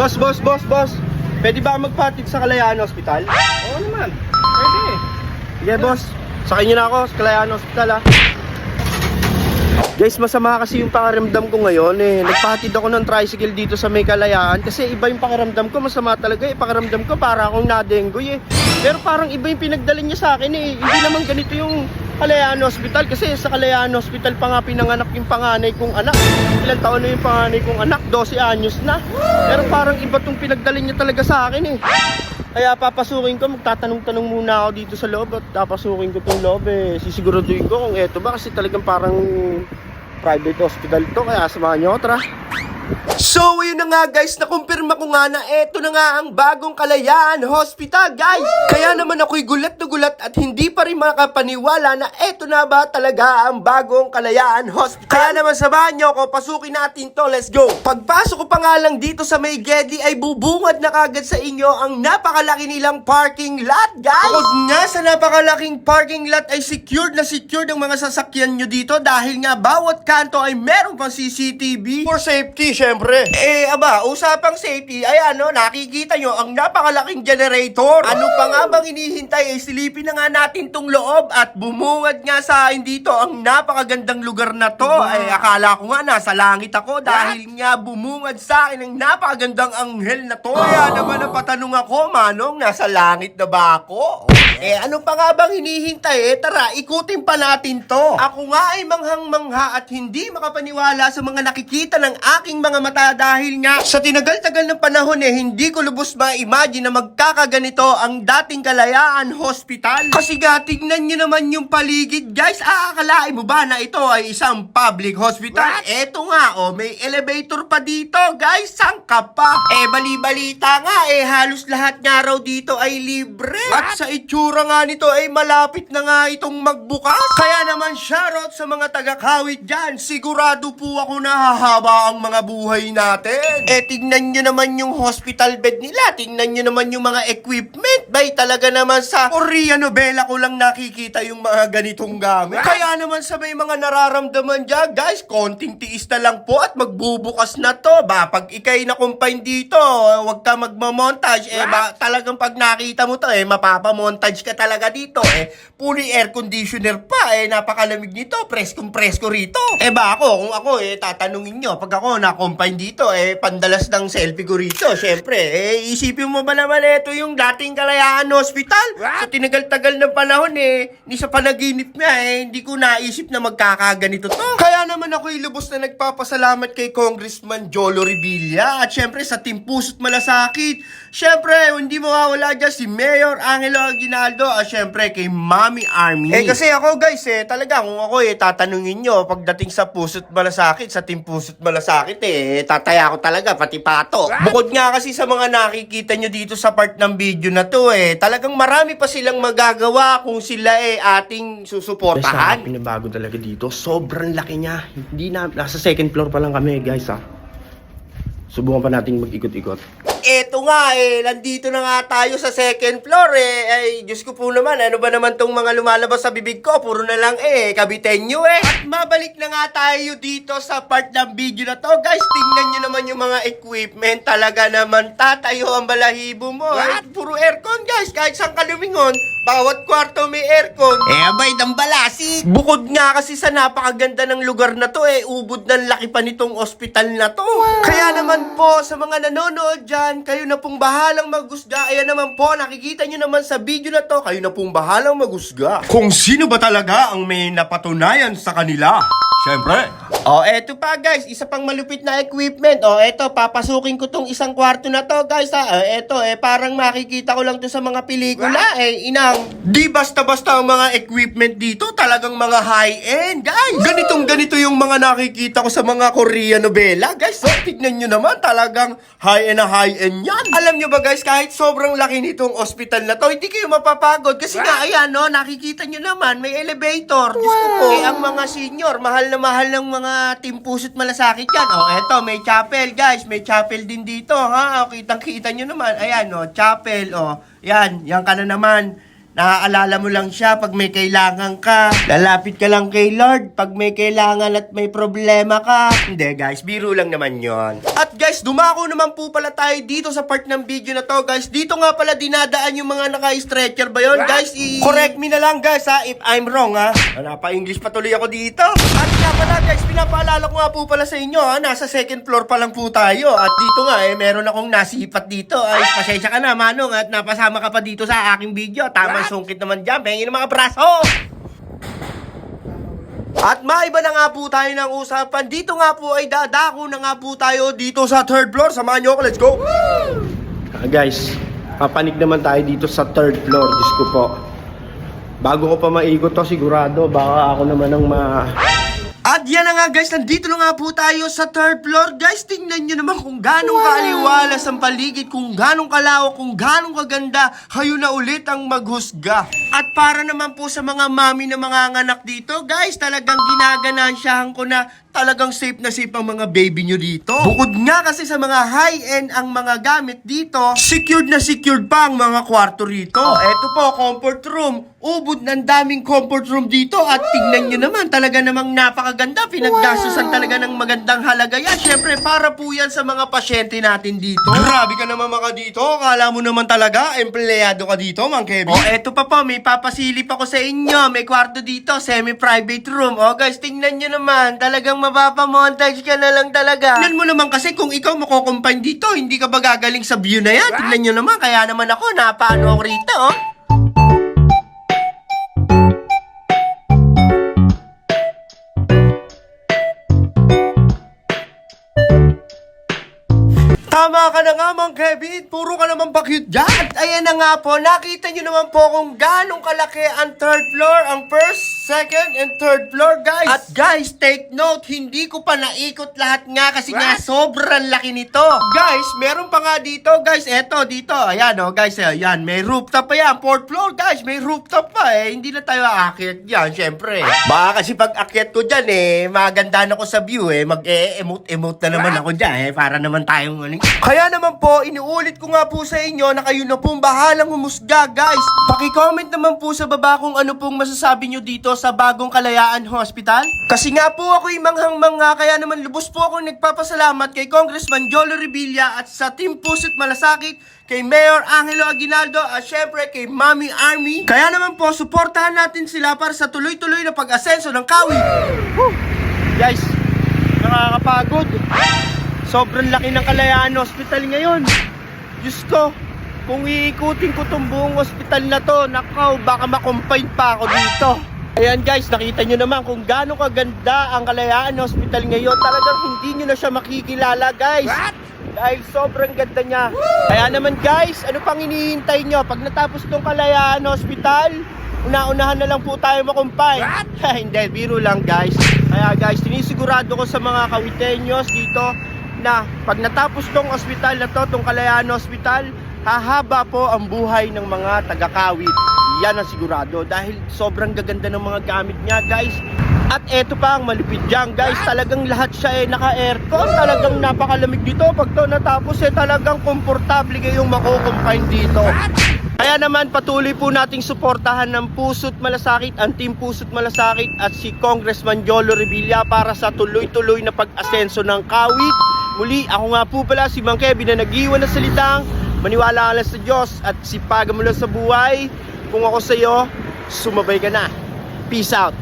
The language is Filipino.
Boss. Pwede ba magpatid sa Kalayaan Hospital? Oo naman. Pwede. Sige, boss. Sakay niyo na ako sa Kalayaan Hospital, ha. Guys, masama kasi yung pakiramdam ko ngayon eh. Nagpatid ako ng tricycle dito sa may Kalayaan kasi iba yung pakiramdam ko. Masama talaga eh. Pakiramdam ko para akong nadenggoy eh. Pero parang iba yung pinagdala niya sa akin eh. Hindi naman ganito yung Kalayaan Hospital kasi sa Kalayaan Hospital pa nga pinanganak yung panganay kong anak. Ilang taon na yung panganay kong anak? 12 anyos na. Pero parang iba tong pinagdala niya talaga sa akin eh. Kaya papasukin ko, magtatanong-tanong muna ako dito sa loob at papasukin ko tong loob eh. Sisiguraduhin ko kung eto ba kasi talagang parang private hospital to, kaya samahan nyo ako, tara. So, yun na nga guys, nakumpirma ko nga na eto na nga ang bagong Kalayaan Hospital, guys. Kaya naman ako'y gulat na gulat at hindi pa rin makapaniwala na eto na ba talaga ang bagong Kalayaan Hospital. Kaya naman samahan nyo ako, pasukin natin to, let's go. Pagpasok ko pa nga lang dito sa May Gedi ay bubungad na kagad sa inyo ang napakalaki nilang parking lot, guys. Bukod nga sa napakalaking parking lot ay secured ang mga sasakyan nyo dito dahil nga bawat kanto ay meron pang CCTV for safety, syempre. Usapang safety, ayan no, nakikita nyo ang napakalaking generator. Ano pa nga bang inihintay? Silipin na nga natin tong loob at bumungad nga sa akin dito ang napakagandang lugar na to. Ay, akala ko nga nasa langit ako dahil nga bumungad sa akin ang napakagandang anghel na to. Kaya naman napatanong ako, Manong, nasa langit na ba ako? Ano pa nga bang hinihintay? Tara, ikutin pa natin to. Ako nga ay manghang-mangha at hindi makapaniwala sa mga nakikita ng aking mga mata dahil nga sa tinagal-tagal ng panahon hindi ko lubos ma-imagine na magkakaganito ang dating Kalayaan Hospital. Kasi nga, tignan nyo naman yung paligid, guys. Aakalain mo ba na ito ay isang public hospital? Eto nga, may elevator pa dito, guys. Sangka pa. Bali-balita nga, halos lahat nga raw dito ay libre. At sa itsura nga nito ay malapit na nga itong magbukas. Kaya naman shoutout sa mga taga-Kawit dyan. Sigurado po ako na hahaba ang mga buhay natin. Tignan nyo naman yung hospital bed nila. Tingnan nyo naman yung mga equipment. Bay, talaga naman sa Korean novela ko lang nakikita yung mga ganitong gamit. Kaya naman sa may mga nararamdaman dyan, guys, konting tiis na lang po at magbubukas na to. Pag ikay na-confine dito, wag ka magmamontage. Talagang pag nakita mo to, mapapamontage ka talaga dito. Fully air conditioner pa. Napakalamig nito. Preskong-presko rito. Kung ako, tatanungin nyo, pag ako na-confine dito, pandalas ng selfie ko rito. Siyempre, isipin mo ba naman ito yung dating Kalayaan Hospital? Sa tinagal-tagal ng panahon, ni sa panaginip nga, hindi ko naisip na magkakaganito to. Kaya naman ako'y lubos na nagpapasalamat kay Congressman Jolo Revilla. At siyempre, sa Team Puso't Malasakit. Siyempre, hindi mawawala dyan si Mayor Angelo Aguinaldo. At siyempre, kay Mami Army. Kasi ako, guys, talaga, kung ako, tatanungin nyo, pagdating sa Puso't Malasakit, sa Team Puso't Malasakit, tataya ko talaga, pati pato. Bukod nga kasi sa mga nakikita nyo dito sa part ng video na to, talagang marami pa silang magagawa kung sila ating susuportahan. Pinabago talaga dito. Sobrang laki niya. Hindi na, nasa second floor pa lang kami, guys, ha. Subukan pa natin mag-ikot-ikot. Eto nga, nandito na nga tayo sa second floor, Ay, Diyos ko po naman, ano ba naman tong mga lumalabas sa bibig ko? Puro na lang, kabitenyo, At mabalik na nga tayo dito sa part ng video na to, guys. Tingnan nyo naman yung mga equipment. Talaga naman, tatayo ang balahibo mo, Puro aircon, guys. Kahit saan ka lumingon, bawat kwarto may aircon. Abay, dambalasi. Bukod nga kasi sa napakaganda ng lugar na to, ubod ng laki pa nitong ospital na to. Kaya naman po, sa mga nanonood dyan, kayo na pong bahalang maghusga. Ayan naman po, nakikita nyo naman sa video na to, kayo na pong bahalang maghusga kung sino ba talaga ang may napatunayan sa kanila. Siyempre. Eto pa, guys, isa pang malupit na equipment. Eto, papasukin ko tong isang kwarto na to, guys, ha. Eto, parang makikita ko lang to sa mga pelikula, inang. Di basta-basta ang mga equipment dito, talagang mga high-end, guys. Ganito yung mga nakikita ko sa mga Korean novela, guys. Tignan nyo naman, talagang high-end na high-end yan. Alam nyo ba, guys, kahit sobrang laki nitong hospital na to, hindi kayo mapapagod. Kasi nga, ayan, nakikita nyo naman, may elevator. Diyos ko po, ang mga senior, mahal na mahal ng mga Team Puso't Malasakit yan. Eto, may chapel, guys. May chapel din dito, ha? Kitang-kita nyo naman. Ayan, chapel, yan ka na naman. Naaalala mo lang siya pag may kailangan ka. Lalapit ka lang kay Lord pag may kailangan at may problema ka. Hindi guys, biro lang naman yon. At guys, dumako naman po pala tayo dito sa part ng video na to guys. Dito nga pala dinadaan yung mga naka-stretcher ba yun guys? Correct me na lang guys ha, if I'm wrong ha. Napa-English pa tuloy ako dito. At nga pala guys, pinapaalala ko nga po pala sa inyo ha, nasa second floor pa lang po tayo. At dito nga meron akong nasipat dito. Ay, pasensya ka na Manong at napasama ka pa dito sa aking video. Tama sungkit naman dyan, pengin ng mga braso. At maiba na nga po tayo ng usapan. Dito nga po ay dadako na nga po tayo dito sa third floor. Samahan nyo ako, let's go! Guys, papanik naman tayo dito sa third floor. Diyos ko po. Bago ko pa maigot to, sigurado, baka ako naman ang At yan na nga guys, nandito na nga po tayo sa third floor. Guys, tingnan nyo naman kung ganong kaaliwalas ang paligid, kung ganong kalawak, kung ganong kaganda. Kayo na ulit ang maghusga. At para naman po sa mga mami na mga nganak dito, guys, talagang ginaganansyahan ko na talagang safe na safe ang mga baby nyo dito. Bukod nga kasi sa mga high-end ang mga gamit dito, secured na secured pa ang mga kwarto rito. Eto po, comfort room. Ubod ng daming comfort room dito. At tignan nyo naman, talaga namang napakaganda. Pinagdasusan talaga ng magandang halaga yan. Siyempre, para po yan sa mga pasyente natin dito. Grabe ka naman mga dito. Kala mo naman talaga, empleyado ka dito, Mang Kevin. Eto pa po, may papasilip ako sa inyo. May kwarto dito, semi-private room. Guys, tingnan nyo naman. Talagang mapapamontage ka na lang talaga. Tingnan mo naman kasi kung ikaw makukumpine dito, hindi ka ba gagaling sa view na yan? Tingnan nyo naman, kaya naman ako, napaano ako rito, Tama ka na nga, Mang Kevin. Puro ka naman bakit dyan. At ayan na nga po, nakita nyo naman po kung ganong kalaki ang third floor, ang first, second, and third floor, guys. At guys, take note, hindi ko pa naikot lahat nga kasi nga sobrang laki nito. Guys, meron pa nga dito, guys. Eto, dito. Ayan, guys. Ayan, may rooftop pa yan. Fourth floor, guys. May rooftop pa, Hindi na tayo aakyat dyan, syempre. Baka kasi pag akyat ko dyan, magandaan ako sa view, Mag-emote-emote na naman ako dyan, Para naman tayong Kaya naman po, inuulit ko nga po sa inyo na kayo na pong bahalang humusga, guys. Paki-comment naman po sa baba kung ano pong masasabi nyo dito sa Bagong Kalayaan Hospital. Kasi nga po ako'y manghang-mangha, kaya naman lubos po ako nagpapasalamat kay Congressman Jolo Revilla at sa Team Puso't Malasakit, kay Mayor Angelo Aguinaldo at syempre kay Mami Army. Kaya naman po, suportahan natin sila para sa tuloy-tuloy na pag-asenso ng Kawit. Guys, nakakapagod. Sobrang laki ng Kalayaan Hospital ngayon. Diyos ko, kung iikutin ko tong buong hospital na to, nakaw, baka makumpine pa ako dito. Ayan guys, nakita nyo naman kung gaano kaganda ang Kalayaan Hospital ngayon. Talagang hindi nyo na siya makikilala, guys. Dahil sobrang ganda niya. Kaya naman guys, ano pang hinihintay nyo? Pag natapos tong Kalayaan Hospital, una-unahan na lang po tayo makumpay. Hindi, biro lang guys. Kaya guys, sinisigurado ko sa mga Kawitenyos dito na pag natapos tong ospital na to, tong Kalayaan Hospital, hahaba po ang buhay ng mga taga-Kawit. Yan ang sigurado dahil sobrang gaganda ng mga gamit niya, guys. At eto pa ang malupit dyan, guys. Talagang lahat siya naka-aircon. Talagang napakalamig dito. Pag to natapos talagang komportable kayong makukumpine dito. Kaya naman patuloy po nating suportahan ng Puso't Malasakit, ang Team Puso't Malasakit at si Congressman Jolo Revilla para sa tuloy-tuloy na pag-asenso ng Kawit. Muli, ako nga po pala si Mang Kevin na nag-iwan ng salitang maniwala ka lang sa Diyos at sipagan mo lang sa buhay. Kung ako sa'yo, sumabay ka na. Peace out.